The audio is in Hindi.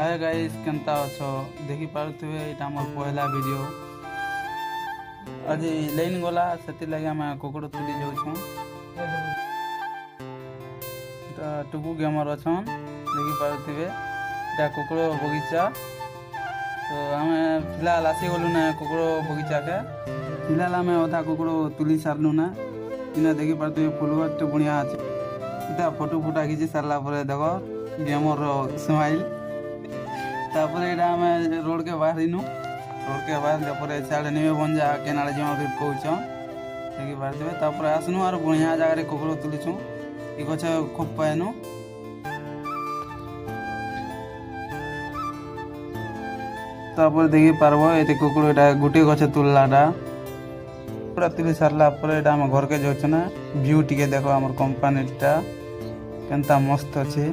हाय गाइस केनता अछो देखि पारुथिबे एटा हमर पहला वीडियो आज लाइन गला सेति लागि हम कुकुड़ तुली जाउ छौ एटा टुकु गेमर अछन देखि पारुथिबे एटा कुकुड़ बगीचा तो हमें फिलहाल आसी गलु ना कुकुड़ बगीचा के फिलहाल हमें आधा कुकुड़ तुली सारलु ना इना देखि पारुथिबे फुलगट बुनिया अछि एटा फोटो फुटा खिची सारला परे देखो गेमर स्माइल तापर एटा हमें रोड के बाहर पर साड़े निमे बंजा केनाडे जमा फिर कहूछ देखि पारथिबे तापर आसनु और बढ़िया जगह रे कुकुड़ तुलिछु ई गछ खूब पाएनु तापर देखि पारबो एते कुकुड़ एटा गुटे गछ तुललाटा पूरा तुली सारला पर एटा हम घर के जाउछ ना व्यू टिके देखो हमर कंपनी टा केनता मस्त अछि